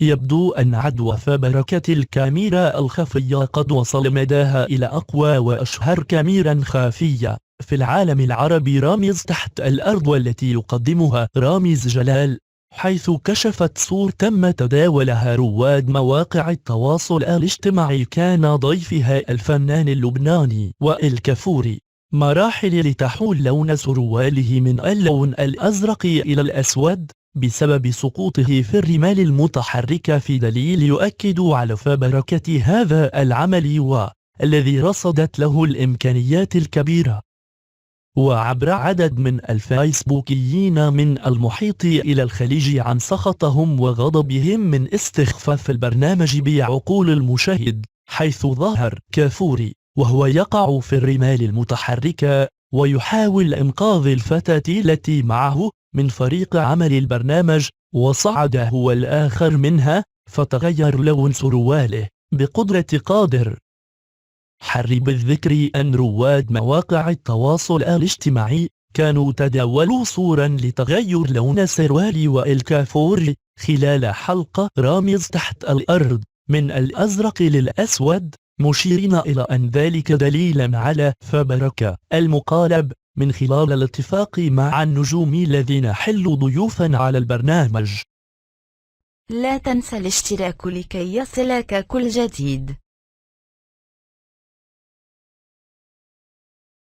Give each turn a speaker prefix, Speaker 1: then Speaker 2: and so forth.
Speaker 1: يبدو أن عدوى فبركة الكاميرا الخفية قد وصل مداها إلى أقوى وأشهر كاميرا خافية في العالم العربي، رامز تحت الأرض، والتي يقدمها رامز جلال، حيث كشفت صور تم تداولها رواد مواقع التواصل الاجتماعي. كان ضيفها الفنان اللبناني وائل كفوري مراحل لتحول لون سرواله من اللون الأزرق إلى الأسود بسبب سقوطه في الرمال المتحركة، في دليل يؤكد على فبركة هذا العمل والذي رصدت له الإمكانيات الكبيرة. وعبر عدد من الفيسبوكيين من المحيط إلى الخليج عن سخطهم وغضبهم من استخفاف البرنامج بعقول المشاهد، حيث ظهر كافوري وهو يقع في الرمال المتحركة ويحاول إنقاذ الفتاة التي معه من فريق عمل البرنامج، وصعد هو الآخر منها فتغير لون سرواله بقدرة قادر. حر بالذكر أن رواد مواقع التواصل الاجتماعي كانوا تداولوا صورا لتغير لون سروال وائل كفوري خلال حلقة رامز تحت الأرض من الأزرق للأسود، مشيرين إلى أن ذلك دليلا على فبركة المقالب من خلال الاتفاق مع النجوم الذين حلوا ضيوفا على البرنامج.
Speaker 2: لا تنسى الاشتراك لكي يصلك كل جديد.